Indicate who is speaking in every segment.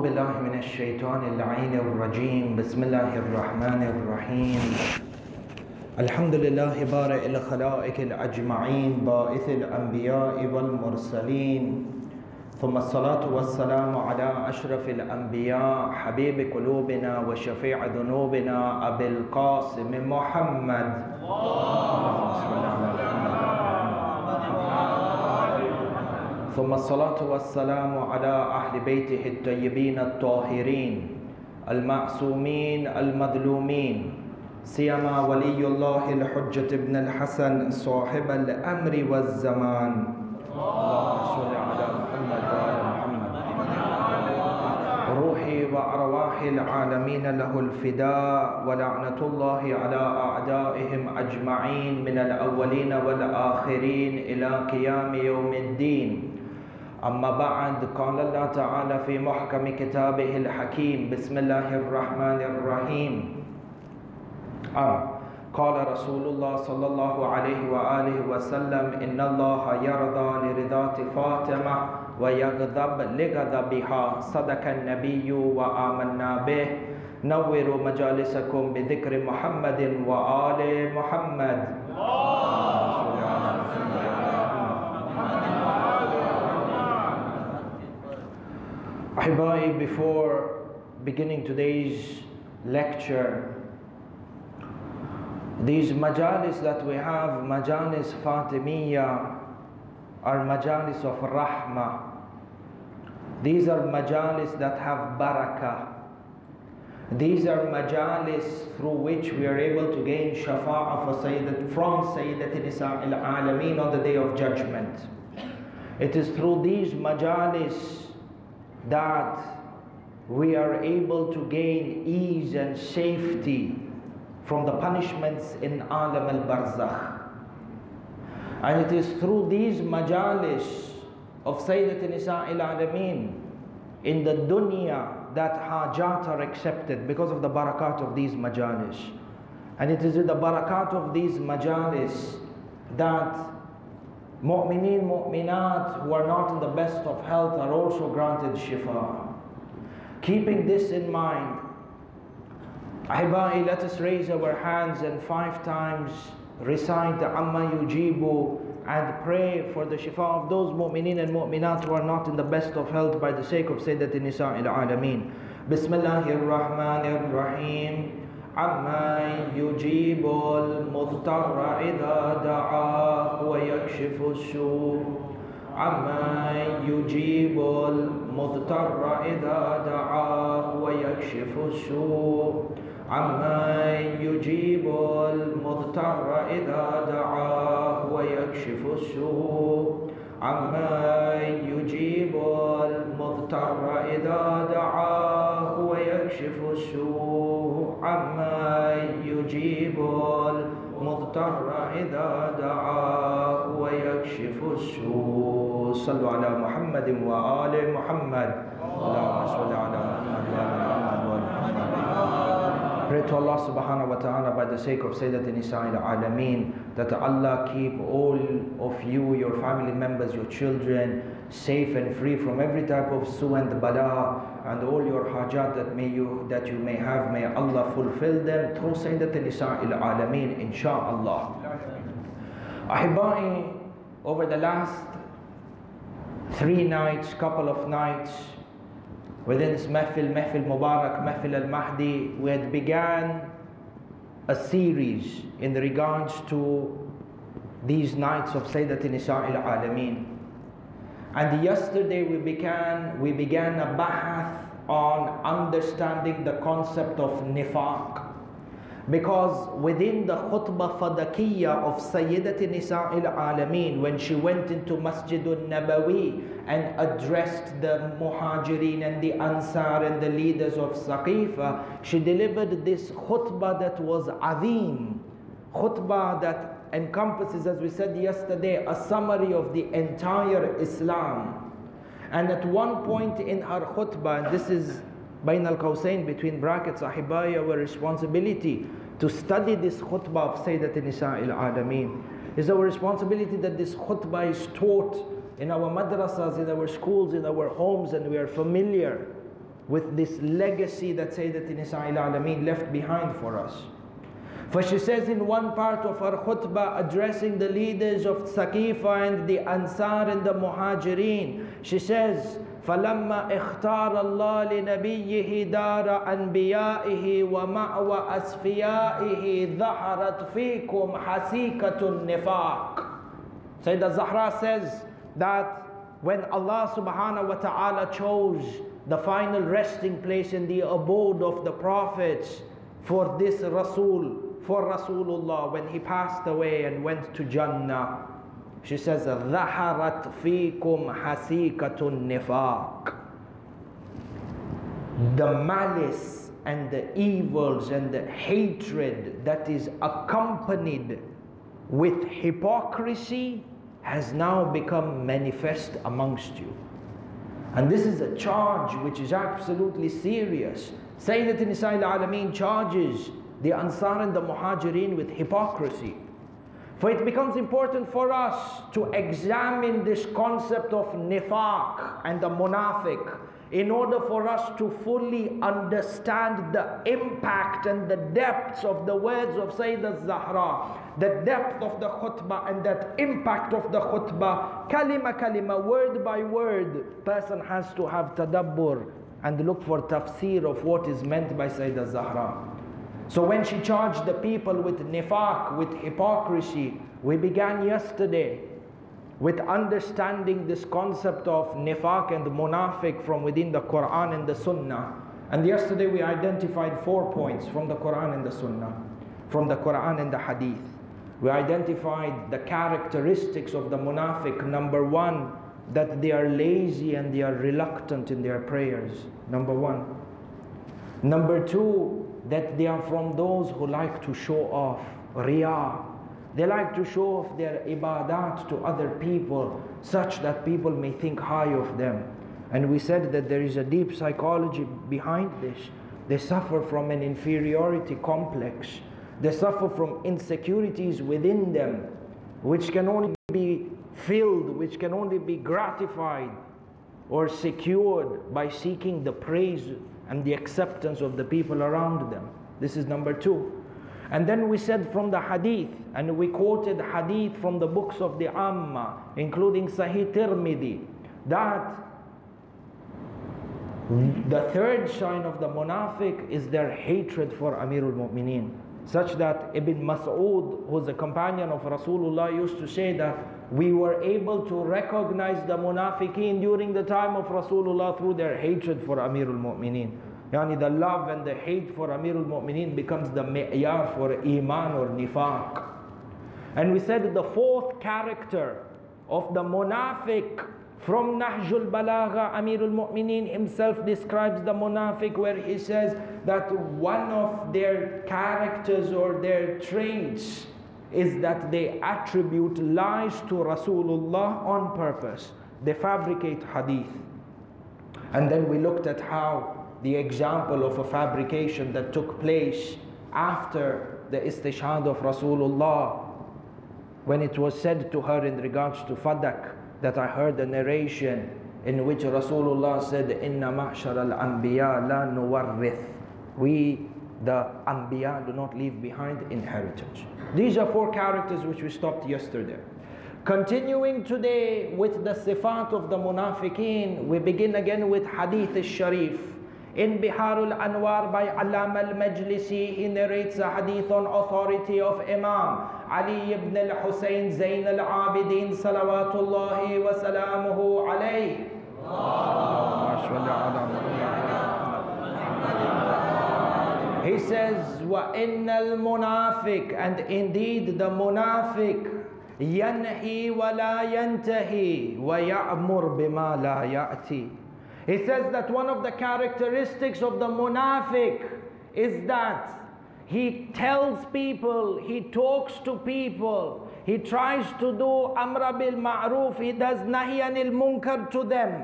Speaker 1: أعوذ بالله من الشيطان اللعين الرجيم بسم الله الرحمن الرحيم الحمد لله بارئ الخلائق الأجمعين باعث الأنبياء والمرسلين ثم الصلاة والسلام على أشرف الأنبياء حبيب قلوبنا وشفيع ذنوبنا أبي القاسم محمد ثم الصلاة والسلام على أهل بيته الطيبين الطاهرين المعصومين المظلومين سيما ولي الله الحجة ابن الحسن صاحب الأمر والزمان اللهم صل على محمد وآل محمد روحي وأرواح العالمين له الفداء ولعنة الله على أعدائهم أجمعين من الأولين والآخرين إلى قيام يوم الدين. أما بعد، قال الله تعالى في محكم كتابه الحكيم بسم الله الرحمن الرحيم قال رسول الله صلى الله عليه وآله وسلم إن الله يرضى لرضاة فاطمة ويغضب لغضبها صدق النبي وآمنا به نوروا مجالسكم بذكر محمد وآل محمد. Ahibai, before beginning today's lecture, these majalis that we have, majalis Fatemiyyah, are majalis of rahmah. These are majalis that have barakah. These are majalis through which we are able to gain shafa'ah from Sayyidat Nisa al-Alameen on the Day of Judgment. It is through these majalis that we are able to gain ease and safety from the punishments in Alam al-Barzakh. And it is through these majalis of Sayyidat Nisa al-Alameen in the dunya that hajat are accepted because of the barakat of these majalis. And it is with the barakat of these majalis that mu'mineen, mu'minat who are not in the best of health are also granted shifa. Keeping this in mind, Ahibai, let us raise our hands and 5 times recite the Amma Yujibu and pray for the shifa of those mu'mineen and mu'minat who are not in the best of health by the sake of Sayyidat Nisa al-Alameen. Bismillahir Rahmanir Rahim. عَمَّا يُجِيبُ الْمُضْطَرَّ إِذَا دَعَاهُ وَيَكْشِفُ السُّوءَ عَمَّا يُجِيبُ الْمُضْطَرَّ إِذَا دَعَاهُ وَيَكْشِفُ السُّوءَ عَمَّا يُجِيبُ الْمُضْطَرَّ إِذَا دَعَاهُ وَيَكْشِفُ السُّوءَ عَمَّا يُجِيبُ الْمُضْطَرَّ إِذَا دَعَاهُ وَيَكْشِفُ السُّوءَ عَمَّا يُجِيبُ الْمُضْطَرَّ إِذَا دَعَاهُ وَيَكْشِفُ السُّوءَ. صلوا على محمد وآل محمد. اللهم صل على محمد وآل محمد. Pray to Allah subhanahu wa ta'ala by the sake of Sayyidat Nisa al-Alameen that Allah keep all of you, your family members, your children safe and free from every type of su and bala, and all your hajat that you may have, may Allah fulfill them through Sayyidat Nisa al-Alameen, insha'Allah. Ahibai, over the last 3 nights, couple of nights, within this Mahfil Mubarak, Mahfil al-Mahdi, we had began a series in regards to these nights of Sayyidat Nisa al-Alameen. And yesterday we began a bahath on understanding the concept of nifaq. Because within the khutbah fadakiyya of Sayyidat Nisa al-Alameen, when she went into Masjidun Nabawi and addressed the Muhajirin and the Ansar and the leaders of Saqifa, she delivered this khutbah that was azim, khutbah that encompasses, as we said yesterday, a summary of the entire Islam. And at one point in her khutbah, and this is Bain al-Qawsayn, between brackets, Ahibai, our responsibility to study this khutbah of Sayyidat Nisa al-Alameen. It's our responsibility that this khutbah is taught in our madrasas, in our schools, in our homes, and we are familiar with this legacy that Sayyidatina Nisa'il Alameen left behind for us. For she says in one part of her khutbah addressing the leaders of Saqifa and the Ansar and the Muhajirin, she says, فَلَمَّا اخْتَارَ اللَّهُ لِنَبِيِّهِ دَارَ أَنْبِيَائِهِ وَمَأْوَى أَصْفِيَائِهِ ظَهَرَتْ فِيكُمْ حَسِيكَةُ النِّفَاقِ. Sayyidah Zahra says that when Allah subhanahu wa ta'ala chose the final resting place in the abode of the prophets for this Rasul, for Rasulullah, when he passed away and went to Jannah, she says, ظَهَرَتْ فِيكُمْ حَسِيكَةُ النِّفَاقِ. The malice and the evils and the hatred that is accompanied with hypocrisy has now become manifest amongst you. And this is a charge which is absolutely serious. Sayyidatina Nisa'il Alameen charges the Ansar and the Muhajirin with hypocrisy. For it becomes important for us to examine this concept of nifaq and the munafiq in order for us to fully understand the impact and the depths of the words of Sayyidah Zahra, the depth of the khutbah and that impact of the khutbah, kalima, word by word. Person has to have tadabbur and look for tafsir of what is meant by Sayyidah Zahra. So when she charged the people with nifaq, with hypocrisy, we began yesterday with understanding this concept of nifaq and munafiq from within the Quran and the Sunnah. And yesterday we identified 4 points from the Quran and the Sunnah, from the Quran and the Hadith. We identified the characteristics of the munafiq. Number 1, that they are lazy and they are reluctant in their prayers. Number 1. Number 2, that they are from those who like to show off, riyah. They like to show off their ibadat to other people such that people may think high of them. And we said that there is a deep psychology behind this. They suffer from an inferiority complex. They suffer from insecurities within them, which can only be filled, which can only be gratified or secured by seeking the praise and the acceptance of the people around them. This is number 2. And then we said from the hadith, and we quoted hadith from the books of the Amma, including Sahih Tirmidhi, that the third sign of the munafiq is their hatred for Amirul Mu'mineen. Such that Ibn Mas'ud, who is a companion of Rasulullah, used to say that we were able to recognize the munafiqeen during the time of Rasulullah through their hatred for Amirul Mu'mineen. Yani the love and the hate for Amirul Mu'mineen becomes the mi'yar for iman or nifaq. And we said the 4th character of the munafiq from Nahjul Balagha, Amirul Mu'mineen himself describes the munafiq where he says that one of their characters or their traits is that they attribute lies to Rasulullah on purpose. They fabricate hadith. And then we looked at how the example of a fabrication that took place after the istishhad of Rasulullah, when it was said to her in regards to Fadak, that I heard a narration in which Rasulullah said, Inna ma'shar al-anbiya la nuwarrith. We, the anbiya, do not leave behind inheritance. These are 4 characters which we stopped yesterday. Continuing today with the sifat of the munafiqeen, we begin again with Hadith al-Sharif. In Biharul Anwar by Ayyam-E-Majlisi, he narrates a hadith on authority of Imam Ali ibn al-Husayn Zayn al-Abidin salawatullahi wa salamuhu alayhi. He says, وَإِنَّ الْمُنَافِقِ, and indeed the munafiq, يَنْهِي وَلَا يَنْتَهِي وَيَأْمُرْ بِمَا لَا يَأْتِي. He says that one of the characteristics of the munafiq is that he tells people, he talks to people, he tries to do amra bil ma'ruf, he does nahi anil munkar to them.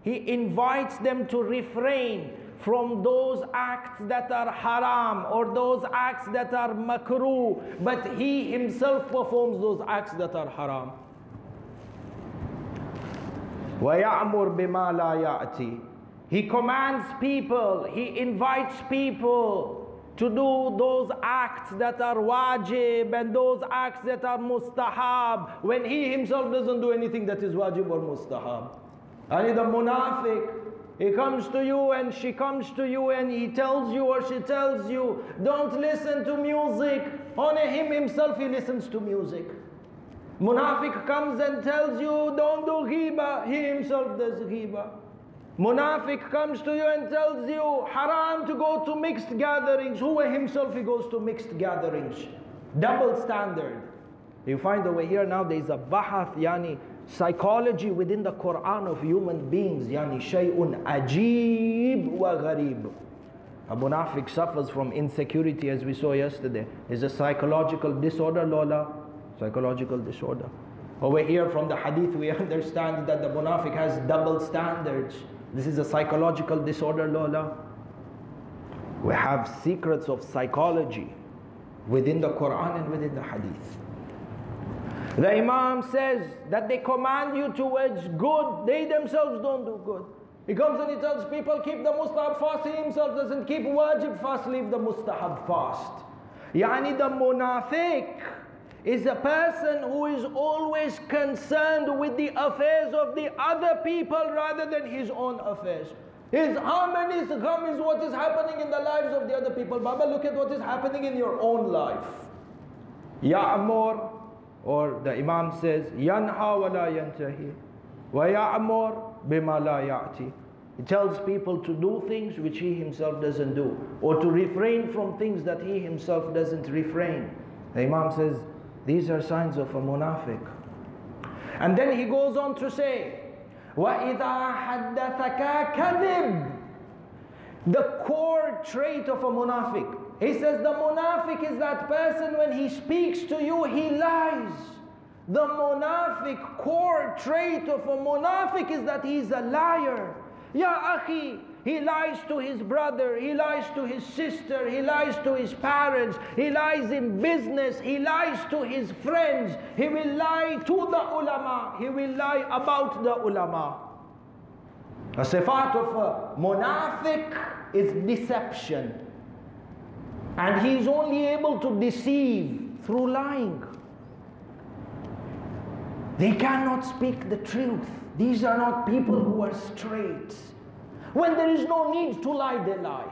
Speaker 1: He invites them to refrain from those acts that are haram or those acts that are makruh, but he himself performs those acts that are haram. وَيَعْمُرْ بِمَا لَا يَأْتِي. He commands people, he invites people to do those acts that are wajib and those acts that are mustahab, when he himself doesn't do anything that is wajib or mustahab. And the munafiq, he comes to you and she comes to you and he tells you or she tells you, don't listen to music. Only him himself, he listens to music. Munafiq comes and tells you, don't do ghiba. He himself does ghiba. Munafiq comes to you and tells you, haram to go to mixed gatherings. Who himself, he goes to mixed gatherings. Double standard. You find over here now there is a bahath, yani psychology within the Quran of human beings, yani shay'un ajib wa gharib. A munafiq suffers from insecurity, as we saw yesterday. Is a psychological disorder, Lola? Psychological disorder. Over here from the hadith we understand that the munafiq has double standards. This is a psychological disorder, Lola. We have secrets of psychology within the Quran and within the hadith. The Imam says that they command you towards good, they themselves don't do good. He comes and he tells people, keep the mustahab fast, he himself doesn't keep wajib fast, leave the mustahab fast. Yani the munafiq is a person who is always concerned with the affairs of the other people rather than his own affairs. His hum and his gham is what is happening in the lives of the other people. Baba, look at what is happening in your own life. Ya'mur, or the Imam says, yanha wa la yantahi, wa ya'mur bima la ya'ti. He tells people to do things which he himself doesn't do, or to refrain from things that he himself doesn't refrain. The Imam says, these are signs of a munafiq. And then he goes on to say, وَإِذَا حَدَّثَكَ كَذِبْ. The core trait of a munafiq. He says the munafiq is that person when he speaks to you, he lies. The munafiq, core trait of a munafiq is that he is a liar. Ya akhi, he lies to his brother, he lies to his sister, he lies to his parents, he lies in business, he lies to his friends, he will lie to the ulama, he will lie about the ulama. A sifat of a munafiq is deception. And he is only able to deceive through lying. They cannot speak the truth. These are not people who are straight. When there is no need to lie, they lie.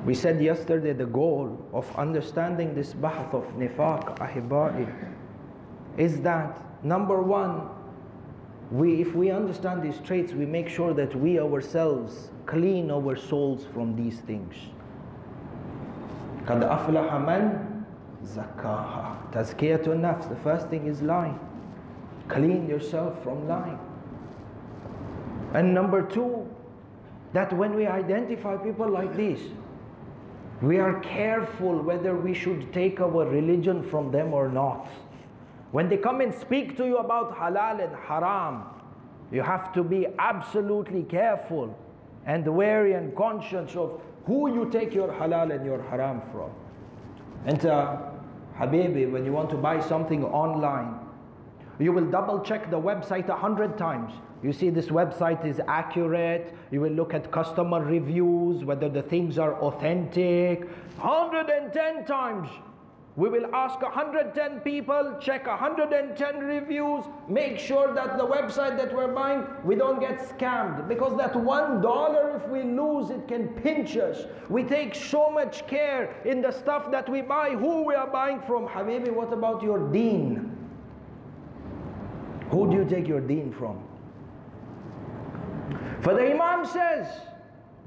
Speaker 1: We said yesterday the goal of understanding this bahth of nifaq, ahibai, is that number one, if we understand these traits, we make sure that we ourselves clean our souls from these things. قَدْ أَفْلَحَ مَنْ زَكَّاهَا. Tazkiyatun nafs. The first thing is lying. Clean yourself from lying. And number two, that when we identify people like this, we are careful whether we should take our religion from them or not. When they come and speak to you about halal and haram, you have to be absolutely careful and wary and conscious of who you take your halal and your haram from. And Habibi, when you want to buy something online, you will double check the website 100 times. You see this website is accurate. You will look at customer reviews, whether the things are authentic. 110 times. We will ask 110 people, check 110 reviews, make sure that the website that we're buying, we don't get scammed. Because that $1, if we lose, it can pinch us. We take so much care in the stuff that we buy, who we are buying from. Habibi, what about your deen? Who do you take your deen from? For the Imam says,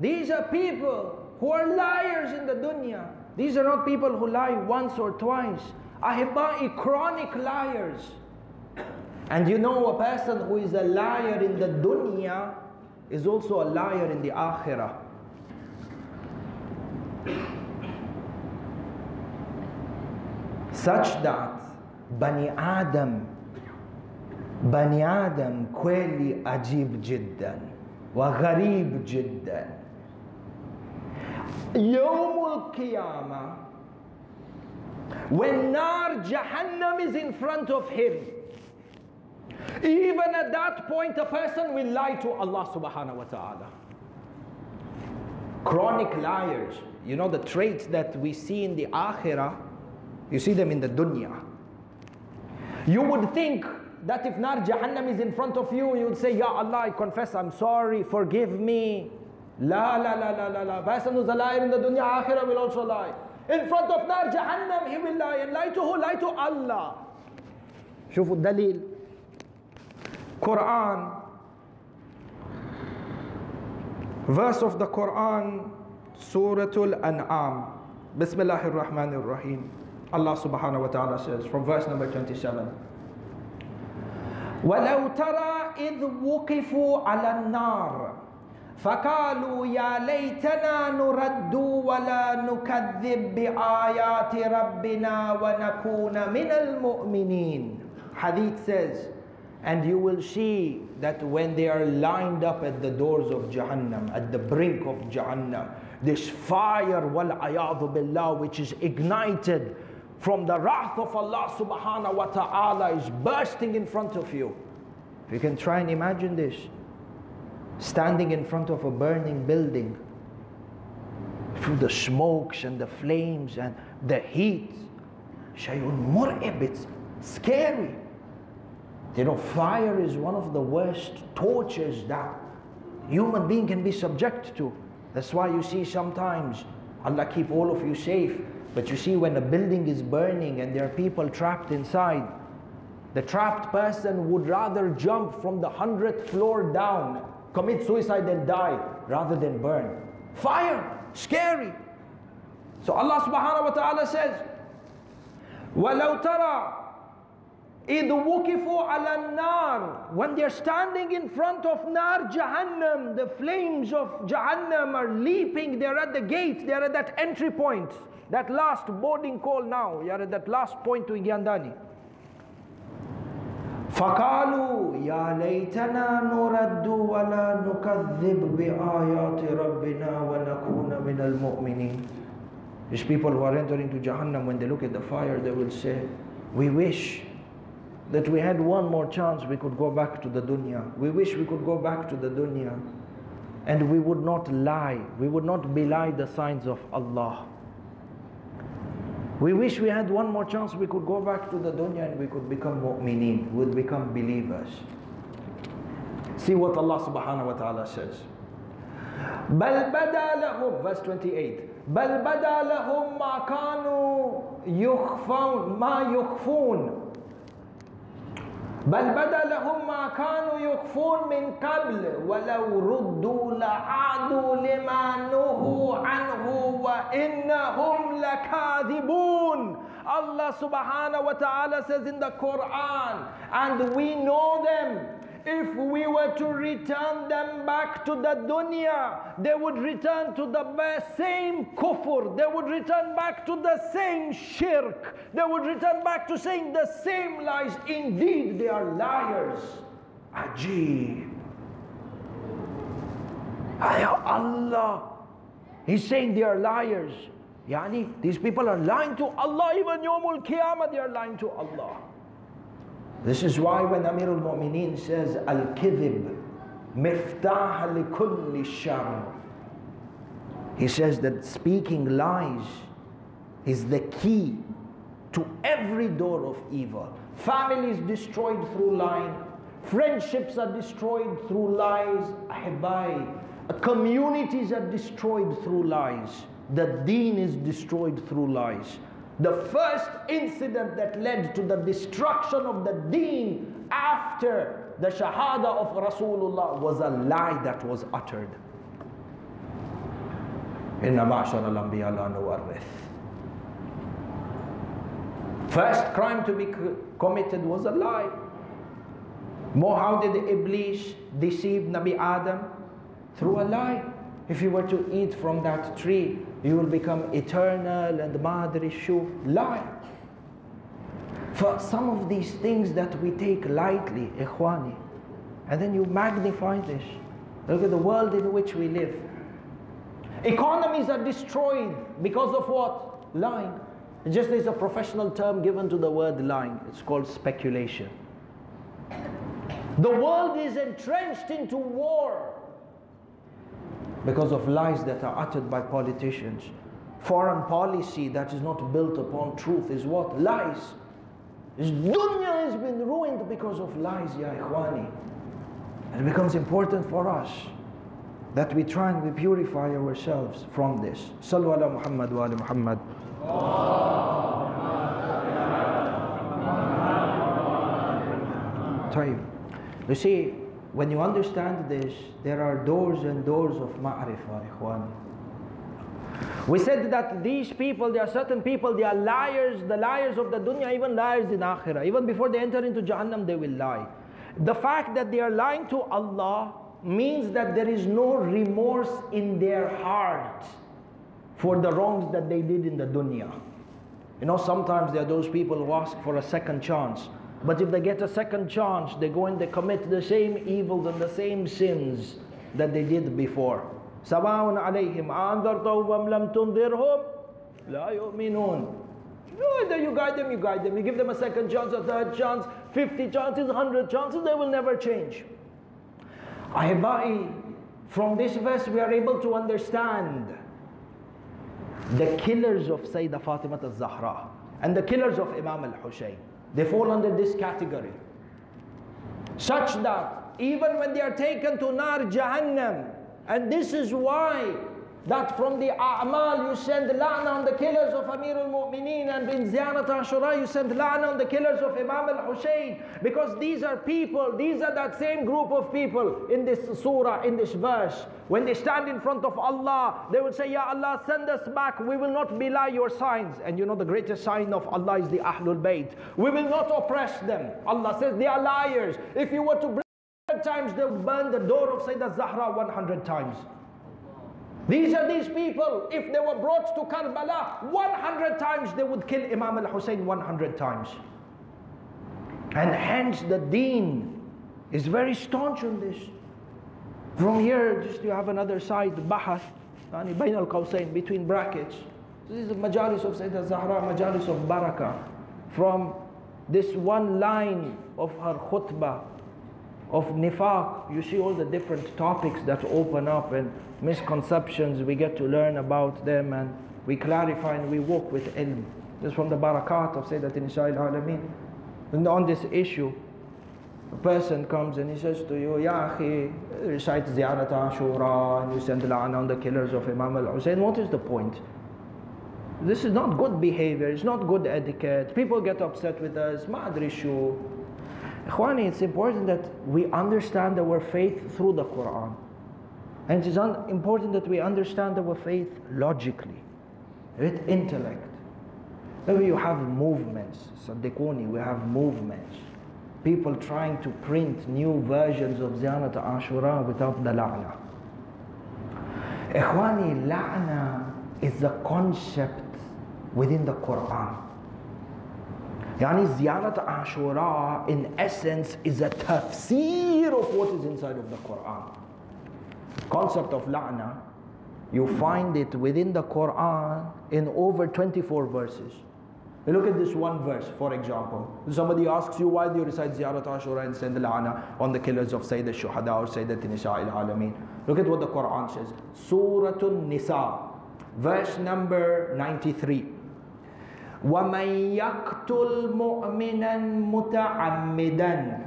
Speaker 1: these are people who are liars in the dunya. These are not people who lie once or twice. Ahibai, chronic liars. And you know, a person who is a liar in the dunya is also a liar in the akhirah. Such that Bani Adam kweli ajib jiddan wa gharib jiddan. Yawmul Qiyamah, when Nar Jahannam is in front of him,
Speaker 2: Even at that point, a person will lie to Allah subhanahu wa ta'ala. Chronic liars. You know the traits that we see in the akhirah, you see them in the dunya. You would think that if Nar Jahannam is in front of you, you would say, Ya Allah, I confess, I'm sorry, forgive me. La la la la la la. Person who's a liar in the dunya, akhirah will also lie. In front of Nar Jahannam, he will lie. And lie to who? Lie to Allah. شوفوا الدليل. Quran. Verse of the Quran, Suratul An'am. Bismillahir Rahmanir Rahim. Allah subhanahu wa ta'ala says from verse number 27. وَلَوْ تَرَى إِذْ وُقِفُوا عَلَى النَّارِ فَقَالُوا يَا لَيْتَنَا نُرَدُّ وَلَا نُكَذِّبْ بِآيَاتِ رَبِّنَا وَنَكُونَ مِنَ الْمُؤْمِنِينَ. Hadith says, and you will see that when they are lined up at the doors of Jahannam, at the brink of Jahannam, this fire, wal-ayadhu billah, which is ignited from the wrath of Allah subhanahu wa ta'ala, is bursting in front of you. You can try and imagine this. Standing in front of a burning building, through the smokes and the flames and the heat. Shay'un mur'ib, it's scary. You know, fire is one of the worst tortures that human being can be subject to. That's why you see sometimes, Allah keep all of you safe, but you see when a building is burning and there are people trapped inside, the trapped person would rather jump from the 100th floor down, commit suicide and die, rather than burn. Fire, scary. So Allah subhanahu wa ta'ala says, وَلَوْ تَرَى إِذْ وُقِفُوا عَلَى النَّارِ. When they're standing in front of Nar Jahannam, the flames of Jahannam are leaping, they're at the gate, they're at that entry point, that last boarding call now, you're at that last point to Igyandani. فَقَالُوا يَا لَيْتَنَا نُرَدُّ وَلَا نُكَذِّبْ بِآيَاتِ رَبِّنَا وَنَكُونَ مِنَ الْمُؤْمِنِينَ. These people who are entering to Jahannam, when they look at the fire, they will say, we wish that we had one more chance, we could go back to the dunya. We wish we could go back to the dunya. And we would not lie, we would not belie the signs of Allah. We wish we had one more chance, we could go back to the dunya and we could become mu'mineen, we would become believers. See what Allah subhanahu wa ta'ala says. بَلْ بَدَى لَهُمْ, verse 28. بَلْ بَدَى لَهُمْ مَا كَانُوا يُخْفُونَ مَا يُخْفُونَ بل بدا لهم ما كانوا يخفون من قبل ولو ردوا لعادوا لما نهوا عنه وإنهم لكاذبون. Allah subhanahu wa ta'ala says in the Quran, and we know them. If we were to return them back to the dunya, they would return to the same kufr, they would return back to the same shirk, they would return back to saying the same lies. Indeed, they are liars. Ajib. Allah, He's saying they are liars. Yani, these people are lying to Allah. Even Yawmul Qiyamah, they are lying to Allah. This is why when Amirul Mu'mineen says, Al-Kidhib miftah likulli shar, he says that speaking lies is the key to every door of evil. Families destroyed through lying, friendships are destroyed through lies, ahibai. Communities are destroyed through lies. The deen is destroyed through lies. The first incident that led to the destruction of the deen after the shahada of Rasulullah was a lie that was uttered. Inna ma'ashar al-anbiya la nuwarrith. First crime to be committed was a lie. How did Iblis deceive Nabi Adam? Through a lie. If you were to eat from that tree, you will become eternal and madri shu. Lie. For some of these things that we take lightly, ikhwani, and then you magnify this. Look at the world in which we live. Economies are destroyed because of what? Lying. Just there's a professional term given to the word lying. It's called speculation. The world is entrenched into war because of lies that are uttered by politicians. Foreign policy that is not built upon truth is what? Lies. This dunya has been ruined because of lies, ya ikhwani. And it becomes important for us that we try and we purify ourselves from this. Sallu ala Muhammad wa ala Muhammad. You see, when you understand this, there are doors and doors of ma'rifah, ikhwan. We said that these people, there are certain people, they are liars, the liars of the dunya, even liars in akhirah. Even before they enter into Jahannam, they will lie. The fact that they are lying to Allah means that there is no remorse in their heart for the wrongs that they did in the dunya. You know, sometimes there are those people who ask for a second chance. But if they get a second chance, they go and they commit the same evils and the same sins that they did before. سَوَاءٌ عَلَيْهِمْ أَأَنذَرْتَهُمْ أَمْ لَمْ تُنذِرْهُمْ لَا يُؤْمِنُونَ. Either you guide them, you guide them. You give them a second chance, a third chance, 50 chances, 100 chances, they will never change. Ahibai, from this verse we are able to understand the killers of Sayyidah Fatima al-Zahra and the killers of Imam al-Hussein. They fall under this category. Such that even when they are taken to Nar Jahannam, and this is why that from the a'mal you send la'na on the killers of Amir al-Mu'mineen, and in Ziyarat Ashura you send la'na on the killers of Imam al-Hussein, because these are people, these are that same group of people in this surah, in this verse. When they stand in front of Allah, they will say, Ya Allah, send us back, we will not belie your signs. And you know the greatest sign of Allah is the Ahlul Bayt. We will not oppress them. Allah says they are liars. If you were to bring 100 times, they would burn the door of Sayyidah Zahra 100 times. These are these people, if they were brought to Karbala 100 times, they would kill Imam al-Hussein 100 times. And hence the deen is very staunch on this. From here, just you have another side, Bahath, Bain al-Qawsayn, between brackets. This is the Majalis of Sayyidah Zahra, Majalis of Barakah. From this one line of her khutbah, of nifaq, you see all the different topics that open up and misconceptions, we get to learn about them and we clarify and we walk with ilm. This is from the barakat of Sayyidat Nisa'il Alameen. And on this issue, a person comes and he says to you, Ya akhi, recite Ziyarat Ashura and you send la'ana on the killers of Imam al-Hussein. What is the point? This is not good behavior, it's not good etiquette. People get upset with us, ma'adri shu. Ikhwani, it's important that we understand our faith through the Quran. And it is important that we understand our faith logically, with intellect. Maybe you have movements, Saddiquni, we have movements. People trying to print new versions of Ziyarat Ashura without the la'na. Ikhwani, la'na is a concept within the Quran. Yani Ziyarat Ashura in essence is a tafsir of what is inside of the Quran. Concept of la'na, you find it within the Quran in over 24 verses. You look at this one verse, for example. Somebody asks you, why do you recite Ziyarat Ashura and send la'na on the killers of Sayyid al-Shuhada or Sayyidat Nisa'il Alameen? Look at what the Quran says. Suratul Nisa, verse number 93. وَمَنْ يَقْتُلْ مُؤْمِنًا مُتَعَمِّدًا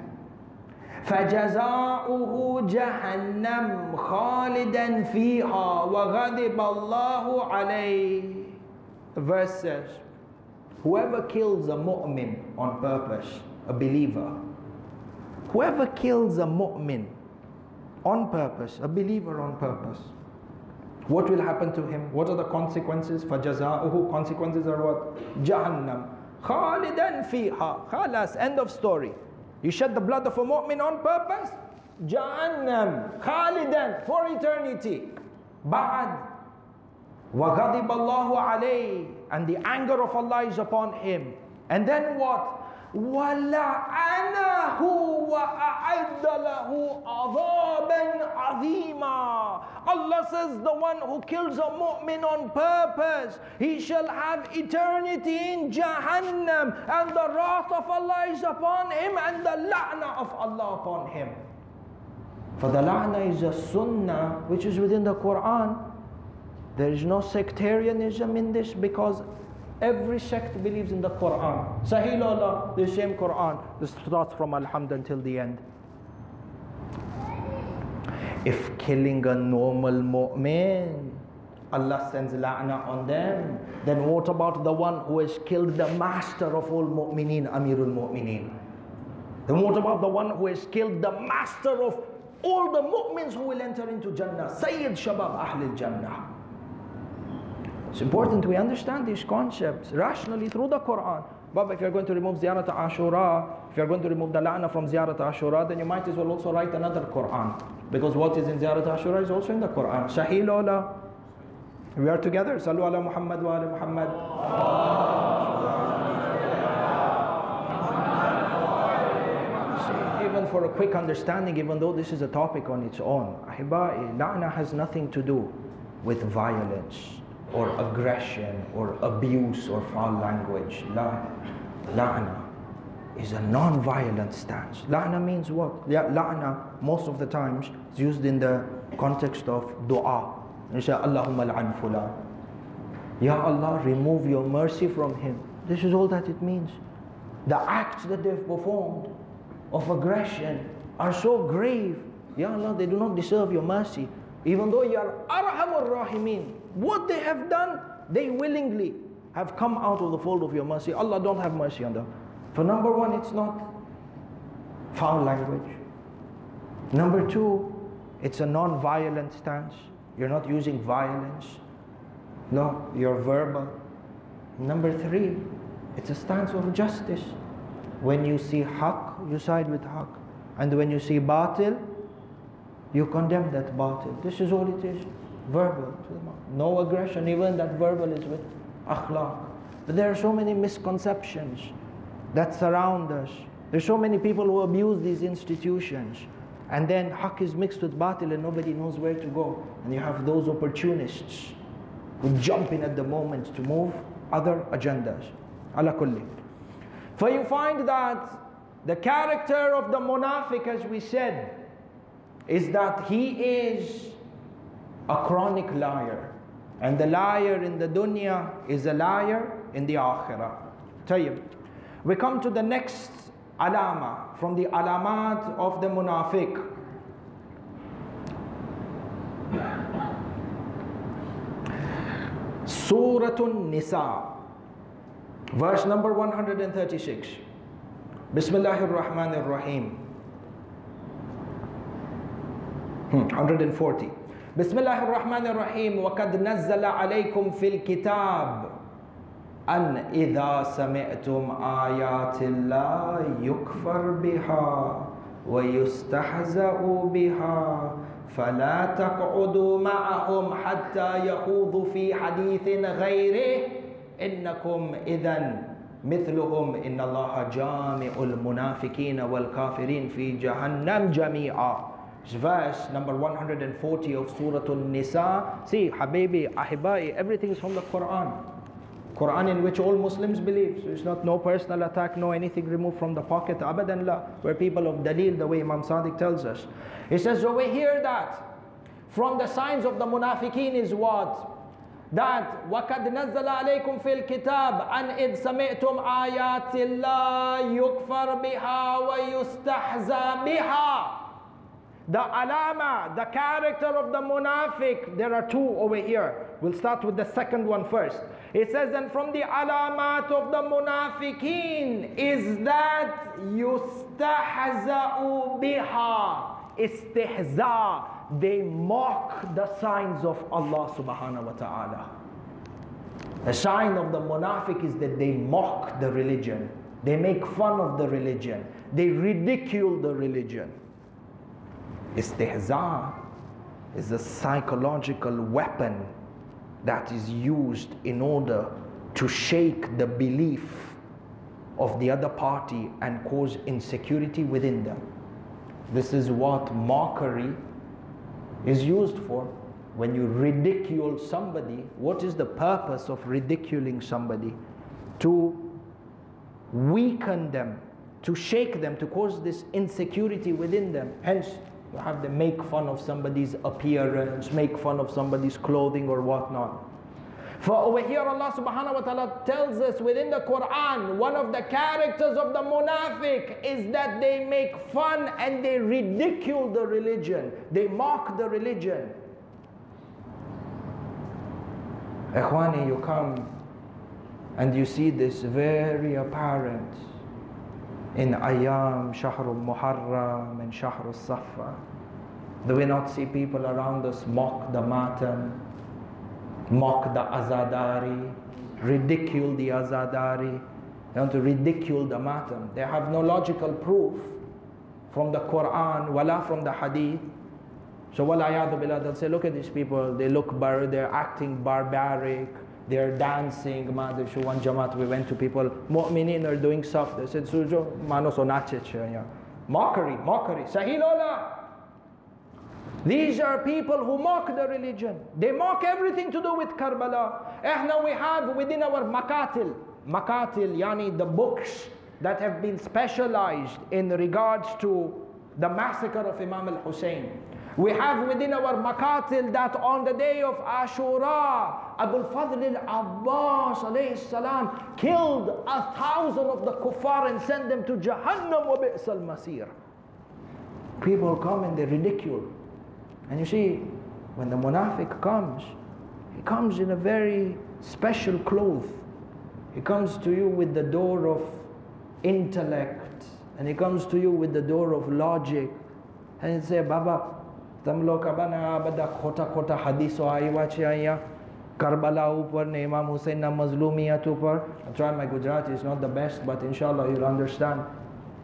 Speaker 2: فَجَزَاؤُهُ جَهَنَّمْ خَالِدًا فِيهَا وَغَضِبَ اللَّهُ عَلَيْهِ. The verse says, whoever kills a mu'min on purpose, a believer, whoever kills a mu'min on purpose, a believer on purpose, what will happen to him? What are the consequences? فَجَزَاؤُهُ, consequences are what? Jahannam. خَالِدًا فِيهَا. Khalas, end of story. You shed the blood of a mu'min on purpose? Jahannam. Khalidan, for eternity. Ba'ad. وَغَضِبَ اللَّهُ عَلَيْهِ. And the anger of Allah is upon him. And then what? وَلَعَنَهُ وَأَعَدَّ لَهُ عَذَابًا عَظِيمًا.
Speaker 1: Allah says the one who kills a mu'min on purpose, he shall have eternity in Jahannam, and the wrath of Allah is upon him, and the la'na of Allah upon him. For the la'na is a sunnah which is within the Quran. There is no sectarianism in this, because every sect believes in the Quran. Sahih Allah, the same Quran. This starts from Alhamd until the end. If killing a normal mu'min, Allah sends la'na on them, then what about the one who has killed the master of all mu'mineen, Amirul Mu'mineen? Then what about the one who has killed the master of all the mu'mins who will enter into Jannah, Sayyid Shabab Ahlul Jannah? It's important we understand these concepts rationally through the Quran. But if you're going to remove Ziyarat Ashura, if you're going to remove the la'na from Ziyarat Ashura, then you might as well also write another Quran. Because what is in Ziyarat Ashura is also in the Quran. Sahih Lola. We are together. Sallu ala Muhammad wa ala Muhammad. See, even for a quick understanding, even though this is a topic on its own, Ahibai, la'na has nothing to do with violence or aggression or abuse or foul language. La'na is a non-violent stance. La'na means what? La'na most of the times is used in the context of dua. You say, Allahumma la'an fulan. Ya Allah, remove your mercy from him. This is all that it means. The acts that they've performed of aggression are so grave. Ya Allah, they do not deserve your mercy. Even though you are Arhamur Rahimin, what they have done, they willingly have come out of the fold of your mercy. Allah, don't have mercy on them. For number one, it's not foul language. Number two, it's a non-violent stance. You're not using violence. No, you're verbal. Number three, it's a stance of justice. When you see haqq, you side with haqq. And when you see batil, you condemn that batil. This is all it is. Verbal. No aggression, even that verbal is with akhlaq. But there are so many misconceptions that surround us. There's so many people who abuse these institutions. And then haqq is mixed with batil and nobody knows where to go. And you have those opportunists who jump in at the moment to move other agendas. Ala kulli. For you find that the character of the munafiq, as we said, is that he is a chronic liar. And the liar in the dunya is a liar in the akhirah. Tayyib. We come to the next alama from the alamat of the munafiq. Suratun Nisa, verse number 136. Bismillahir Rahmanir Rahim. 140. Bismillahir Rahmanir Rahim. وَقَدْ نَزَّلَ عَلَيْكُمْ فِي الْكِتَابِ أَنْ إِذَا سَمِعْتُمْ آيَاتِ اللَّهِ يُكْفَرْ بِهَا وَيُسْتَهْزَأُ بِهَا فَلَا تَقْعُدُوا مَعَهُمْ حَتَّى يَخُوضُوا فِي حَدِيثٍ غَيْرِهِ إِنَّكُمْ إِذًا مثلهم إن الله جامع المنافقين والكافرين في جهنم جميعا. Verse number 140 of Surah An-Nisa. See, Habibi, Ahibai, everything is from the Quran. Quran in which all Muslims believe. So it's not no personal attack, no anything removed from the pocket. Abadan la. We're people of Dalil, the way Imam Sadiq tells us. He says, so we hear that from the signs of the munafiqeen is what? That وَقَدْ نَزَّلَ عَلَيْكُمْ فِي الْكِتَابِ أَنْ إِذْ سَمِعْتُمْ آيَاتِ اللَّهِ يُكْفَرْ بِهَا وَيُسْتَحْزَى بِهَا. The alama, the character of the munafiq, there are two over here. We'll start with the second one first. It says, and from the alamat of the munafiqeen is that yustahza'u biha. Istihza. They mock the signs of Allah subhanahu wa ta'ala. The sign of the munafiq is that they mock the religion. They make fun of the religion. They ridicule the religion. Istihza is a psychological weapon that is used in order to shake the belief of the other party and cause insecurity within them. This is what mockery
Speaker 2: is used for. When you ridicule somebody, what is the purpose of ridiculing somebody? To weaken them, to shake them, to cause this insecurity within them. Hence, you have them make fun of somebody's appearance, make fun of somebody's clothing or whatnot. For over here Allah subhanahu wa ta'ala tells us within the Quran, one of the characters of the munafiq is that they make fun and they ridicule the religion. They mock the religion. Ikhwani, you come and you see this very apparent in Ayyam, Shahrul Muharram and Shahrul Safa. Do we not see people around us mock the matam, mock the azadari, ridicule the azadari? They want to ridicule the matam. They have no logical proof from the Quran, wala from the hadith. So walayadu billah, they'll say, look at these people, they're acting barbaric, they're dancing. One jamaat, we went to people, mu'minin are doing stuff. They said, Sujo, manos onache. Mockery, sahilola. These are people who mock the religion. They mock everything to do with Karbala. Now we have within our makatil, yani the books that have been specialized in regards to the massacre of Imam al-Hussein. We have within our makatil that on the day of Ashura, Abul Fadl al-Abbas alayhi salam killed 1,000 of the kuffar and sent them to Jahannam wa bi'sal masir. People come and they ridicule. And you see, when the munafiq comes, he comes in a very special cloth. He comes to you with the door of intellect, and he comes to you with the door of logic. And he say, Baba, tum log abana bada khota hadith aiwa che aya Karbala upar ne Imam Hussein na mazlumiyat upar. I try, my Gujarati is not the best, but inshallah you'll understand.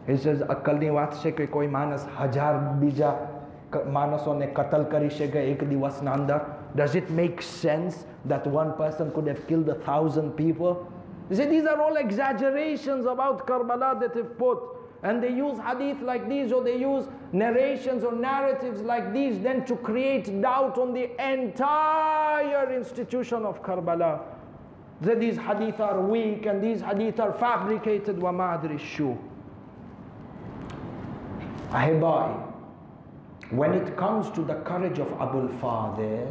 Speaker 2: He says, akal ni wat se koi manas hajar bija manaso ne qatl kari shega ek divas na andar. Does it make sense that one person could have killed 1,000 people? He said, these are all exaggerations about Karbala that they've put. And they use hadith like these, or they use narrations or narratives like these, then to create doubt on the entire institution of Karbala. That these hadith are weak and these hadith are fabricated. Wa ma'adri shu. Ahibai, when it comes to the courage of Abul Fadl,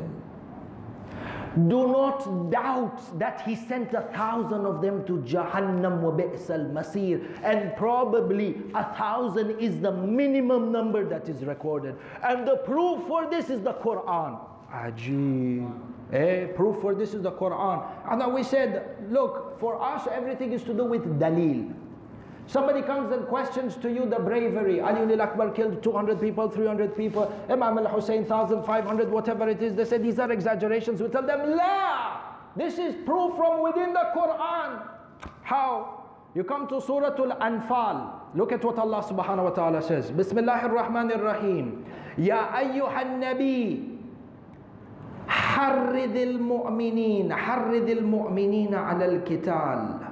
Speaker 2: do not doubt that he sent 1,000 of them to Jahannam wa bi'sal masir, and probably 1,000 is the minimum number that is recorded. And the proof for this is the Quran. Ajib. Proof for this is the Quran. And then we said, look, for us everything is to do with dalil. Somebody comes and questions to you the bravery. Ali al-Akbar killed 200 people, 300 people. Imam al-Hussein 1,500, whatever it is. They say these are exaggerations. We tell them, la! This is proof from within the Quran. How? You come to Surah Al-Anfal. Look at what Allah subhanahu wa ta'ala says. Bismillahir Rahmanir Rahim. Ya ayyuhan nabi. Harridil mu'mineen. Harridil mu'mineen ala al-kital.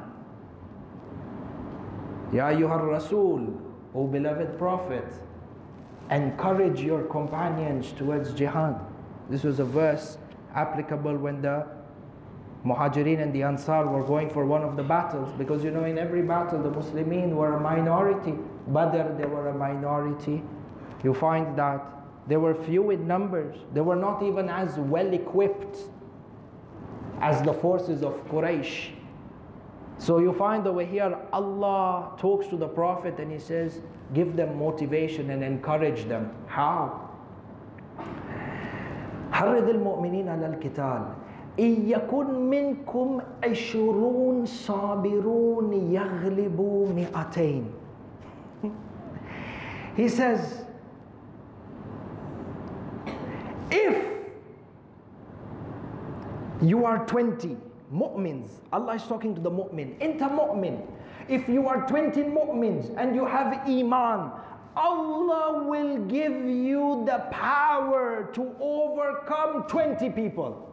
Speaker 2: Ya ayyuhar Rasul, O beloved Prophet, encourage your companions towards jihad. This was a verse applicable when the Muhajirin and the Ansar were going for one of the battles, because you know in every battle the Muslimin were a minority. Badr, they were a minority. You find that they were few in numbers. They were not even as well equipped as the forces of Quraysh. So you find over here Allah talks to the Prophet and he says, give them motivation and encourage them. How? حرض المؤمنين على القتال إن يكن منكم 20 صابرون يغلبوا 200. He says, if you are 20 mu'mins, Allah is talking to the mu'min, enta mu'min. If you are 20 mu'mins and you have iman, Allah will give you the power to overcome 20 people.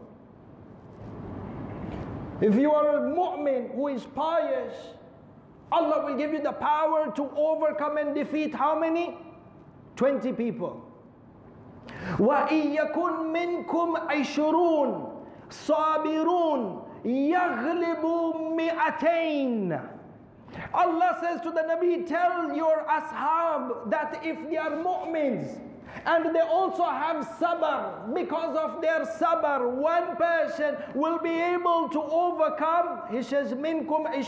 Speaker 2: If you are a mu'min who is pious, Allah will give you the power to overcome and defeat how many? 20 people. وَإِن يَكُن مِّنكُمْ 20 صَابِرُونَ يَغْلِبُوا 200. Allah says to the Nabi, tell your ashab that if they are mu'mins and they also have sabr, because of their sabr, one person will be able to overcome. He says, minkum 20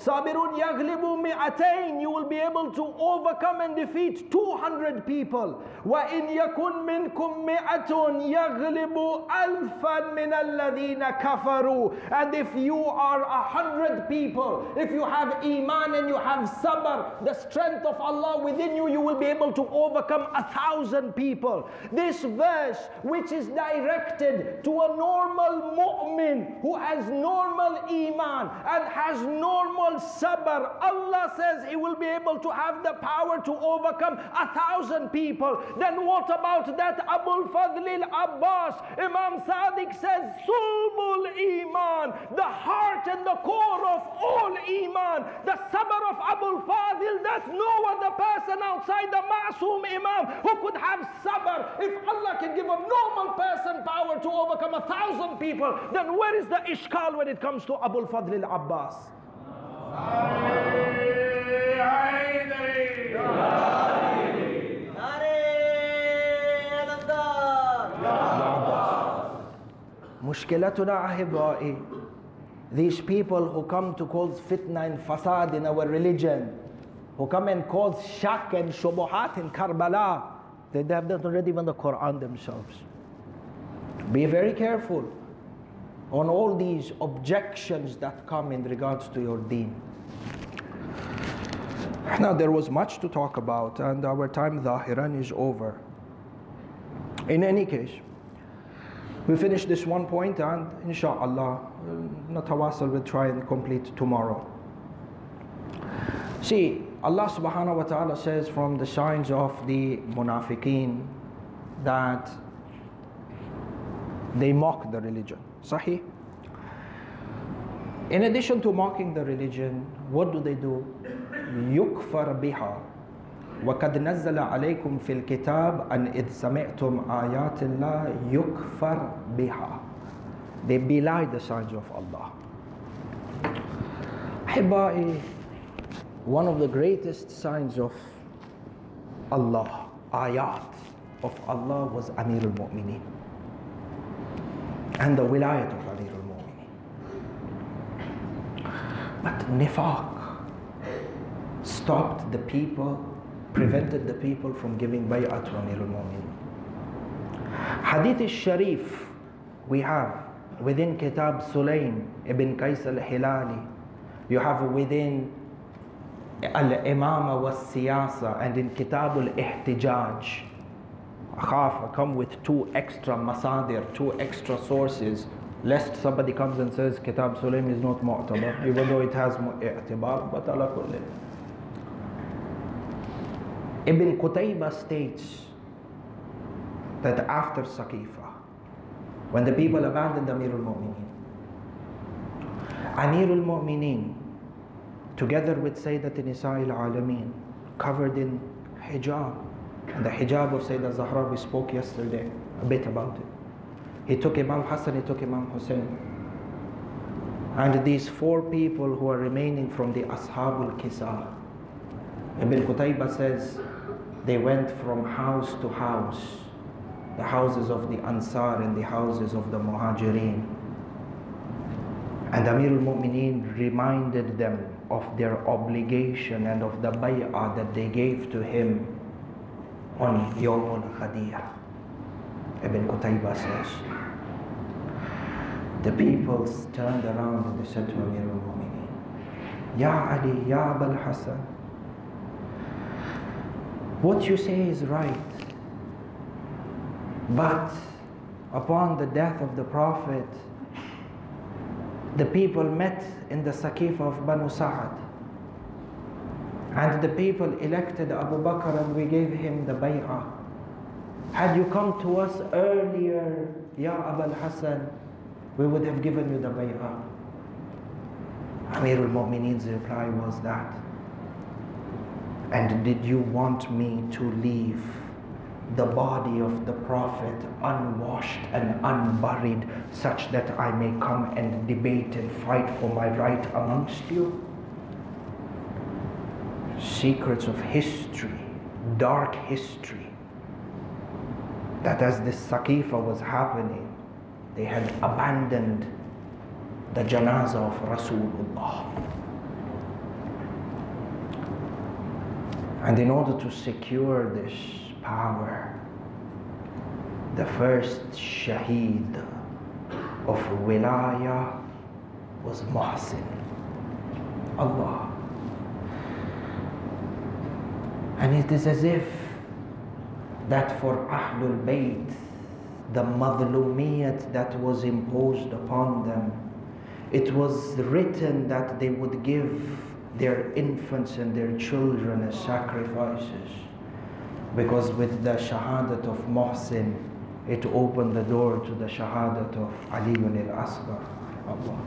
Speaker 2: sabirun yaghlibu 200. You will be able to overcome and defeat 200 people. Wa in yakun minkum 100 yaghlibu alfan min alladhina kafaru. And if you are 100 people, if you have iman and you have sabr, the strength of Allah within you, you will be able to overcome 1,000 people. This verse, which is directed to a normal mu'min who has normal iman and has normal sabr, Allah says he will be able to have the power to overcome 1,000 people. Then what about that Abul Fadl al-Abbas? Imam Sadiq says, Sulbul Iman, the heart and the core of all iman, the sabr of Abul Fadl, that no other person outside the Ma'soom Imam who could have sabr. If Allah can give a normal person power to overcome 1,000 people, then where is the ishkal when it comes to Abul Fadl al-Abbas? Mushkilatuna ahibai, these people who come to cause fitna and fasad in our religion, who come and cause shak and shubuhat in Karbala, they have not read even the Quran themselves. Be very careful on all these objections that come in regards to your deen. Now there was much to talk about and our time zahiran is over. In any case, we finish this one point and inshallah natawasal will try and complete tomorrow. See, Allah subhanahu wa ta'ala says from the signs of the munafiqeen that they mock the religion. Sahih? In addition to mocking the religion, what do? يُكْفَرْ بِهَا وَقَدْ نَزَّلَ عَلَيْكُمْ فِي الْكِتَابِ أَنْ إِذْ سَمِعْتُمْ آيَاتِ اللَّهِ يُكْفَرْ بِهَا. They belie the signs of Allah. Ahibai, one of the greatest signs of Allah, ayat of Allah, was Amir al-Mu'mineen and the wilayat of Amir al-Mu'mineen. But nifaq stopped the people, prevented the people from giving bay'ah to Amir al-Mu'mineen. Hadith al-Sharif we have within Kitab Sulaym ibn Qais al-Hilali, you have within Al-Imama was-Siyasa, and in Kitab al-Ihtijaj. I come with 2 extra masadir, 2 extra sources, lest somebody comes and says Kitab Sulaym is not mu'tabar, even though it has i'tibar, but ala kulli. Ibn Qutayba states that after Saqifa, when the people abandoned Amir al-Mu'mineen, Amir al-Mu'mineen, together with Sayyidat Nisa al-Alameen, covered in hijab, and the hijab of Sayyidah Zahra, we spoke yesterday a bit about it. He took Imam Hassan, he took Imam Hussein, and these 4 people who are remaining from the Ashab al-Kisa, Ibn Qutayba says they went from house to house, the houses of the Ansar and the houses of the Muhajirin, and Amir al-Mu'mineen reminded them of their obligation and of the bay'ah that they gave to him on Yawm al-Khadiyah. Ibn Qutayba says, the people turned around and they said to Amir al-Mu'mineen, Ya Ali, Ya Abul Hassan, what you say is right, but upon the death of the Prophet, the people met in the Saqifa of Banu Sa'ad, and the people elected Abu Bakr and we gave him the bay'ah. Had you come to us earlier, Ya Abul Hassan, we would have given you the bay'ah. Amir al-Mu'mineen's reply was that, and did you want me to leave
Speaker 1: the body of the Prophet unwashed and unburied, such that I may come and debate and fight for my right amongst you? Secrets of history, dark history, that as this Saqifa was happening, they had abandoned the janazah of Rasulullah. And in order to secure this power, the first shaheed of wilayah was Muhsin. Allah. And it is as if that for Ahlul Bayt, the madhlumiyat that was imposed upon them, it was written that they would give their infants and their children as sacrifices. Because with the shahadat of Muhsin, it opened the door to the shahadat of Ali al-Asghar. Allah.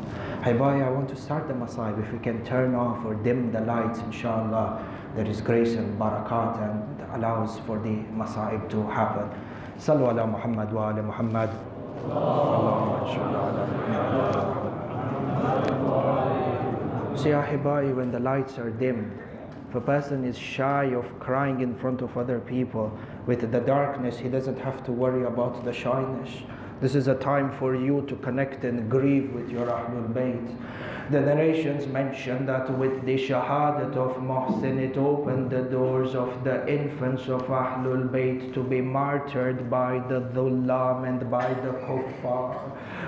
Speaker 1: Haybaya, I want to start the Masaib. If we can turn off or dim the lights, inshallah, there is grace and barakat and allows for the Masaib to happen. Sallu ala Muhammad wa ala Muhammad. Allahumma salli ala Muhammad. See, Ahibai, when the lights are dim, if a person is shy of crying in front of other people, with the darkness, he doesn't have to worry about the shyness. This is a time for you to connect and grieve with your Ahlul Bayt. The narrations mention that with the shahadat of Muhsin, it opened the doors of the infants of Ahlul Bayt to be martyred by the dhullam and by the kuffar.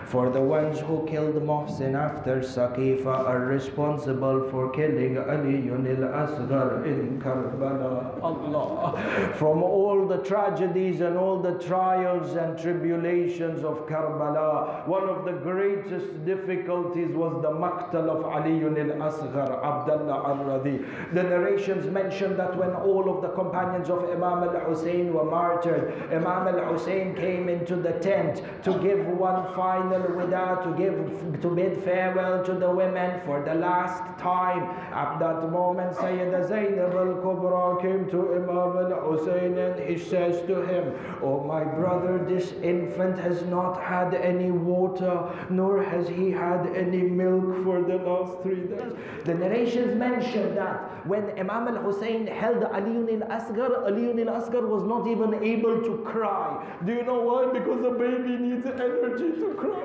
Speaker 1: For the ones who killed Muhsin after Saqifa are responsible for killing Ali al-Asghar in Karbala. Allah. From all the tragedies and all the trials and tribulations of Karbala, one of the greatest difficulties was the maqtal of Ali al-Asghar, Abdullah al-Radhi. The narrations mention that when all of the companions of Imam al-Hussein were martyred, Imam al-Hussein came into the tent to give one final wida, to bid farewell to the women for the last time. At that moment, Sada-e-Zainab al-Kubra came to Imam al-Hussein and he says to him, "Oh my brother, this infant has not had any water, nor has he had any milk for the last 3 days." The narrations mention that when Imam al-Hussein held Ali al-Asghar, Ali al-Asghar was not even able to cry. Do you know why? Because a baby needs energy to cry.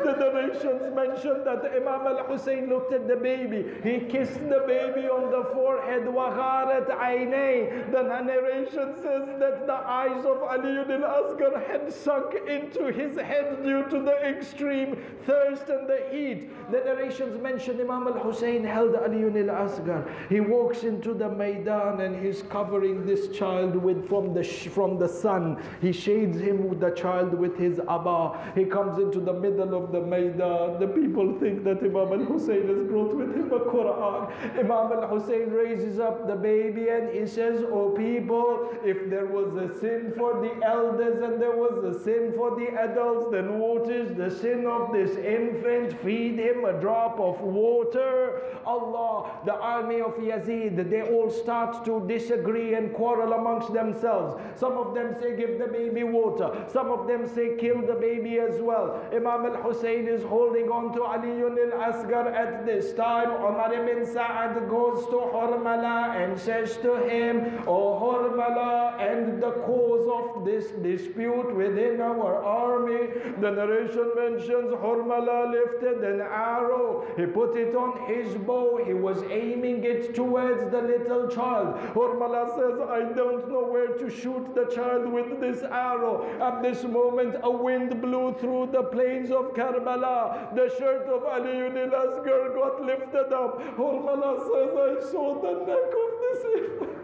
Speaker 1: The narrations mention that Imam al-Hussein looked at the baby, he kissed the baby on the forehead, وَغَارَتْ عَيْنَيْهِ. The narration says that the eyes of Ali al-Asghar had sunk into his head due to the extreme thirst and the heat. The narrations mention Imam al-Hussein held Ali al-Asghar. He walks into the Maidan and he's covering this child from the sun. He shades him with the child with his abba. He comes into the middle of the Maidan. The people think that Imam al-Hussein has brought with him a Quran. Imam al-Hussein raises up the baby and he says, "Oh people, if there was a sin for the elders and there was a sin for the adults, then what is the sin of this infant? Feed him a drop of water." Allah, the army of Yazid, they all start to disagree and quarrel amongst themselves. Some of them say give the baby water. Some of them say kill the baby as well. Imam al-Hussein is holding on to Ali al-Asghar at this time. Umar ibn Sa'ad goes to Hurmala and says to him, "O Hurmala, end the cause of this dispute within our army." The narration mentions Hurmala lifted an arrow. He put it on his bow. He was aiming it towards the little child. Hurmala says, "I don't know where to shoot the child with this arrow." At this moment, a wind blew through the plains of Karbala. The shirt of Ali al-Asghar got lifted up. Hurmala says, "I saw the neck of this infant."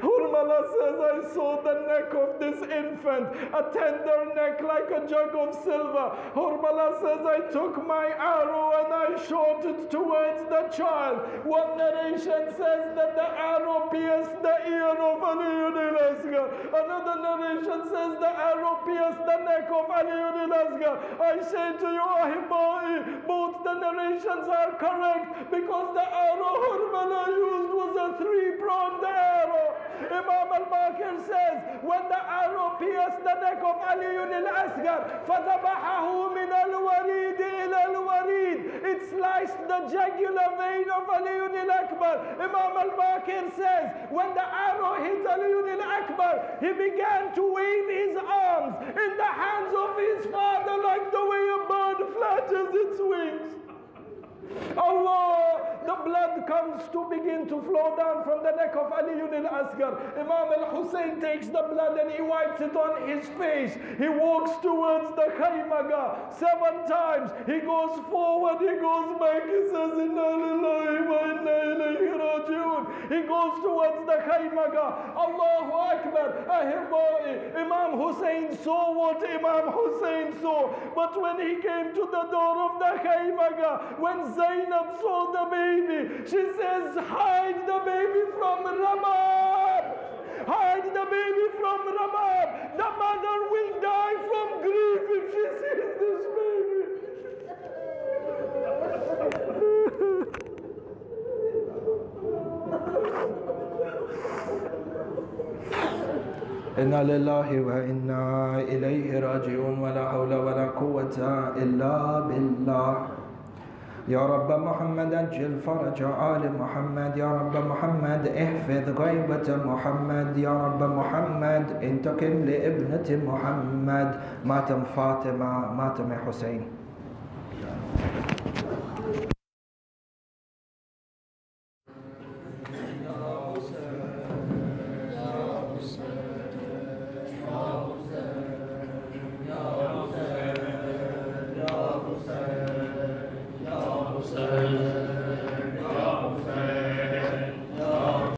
Speaker 1: Hurmala says, "I saw the neck of this infant, a tender neck like a jug of silver." Hurmala says, "I took my arrow and I shot it towards the child." One narration says that the arrow pierced the ear of Ali al-Asghar. Another narration says the arrow pierced the neck of Ali al-Asghar. I say to you, Ahibai, both the narrations are correct, because the arrow Hurmala used was a 3-pronged arrow. Imam al-Baqir says, when the arrow pierced the neck of Ali al-Asghar, فَذَبَحَهُ مِنَ الْوَرِيدِ إِلَى الْوَرِيدِ, it sliced the jugular vein of Ali al-Akbar. Imam al-Baqir says, when the arrow hit Ali al-Akbar, he began to wave his arms in the hands of his father like the way a bird flatters its wings. Allah, the blood comes to begin to flow down from the neck of Ali al-Asghar. Imam al-Hussein takes the blood and he wipes it on his face. He walks towards the Khaymaga 7 times. He goes forward, he goes back, he says, Inna lillahi wa inna ilayhi raji'un. He goes towards the Khaymaga. Allahu Akbar, Ahibba'i. Imam Hussein saw what Imam Hussein saw. But when he came to the door of the Khaymaga, when Zainab saw the baby, she says, hide the baby from Ramab. Hide the baby from Ramab. The mother will die from grief if she sees this baby. Inna lillahi wa inna ilayhi raji'un wa la hawla wa la quwwata illa billah. يا رب محمد أجل فرج آل محمد يا رب محمد احفظ غيبة محمد يا رب محمد انتقم لابنة محمد ماتم فاطمة ماتم حسين.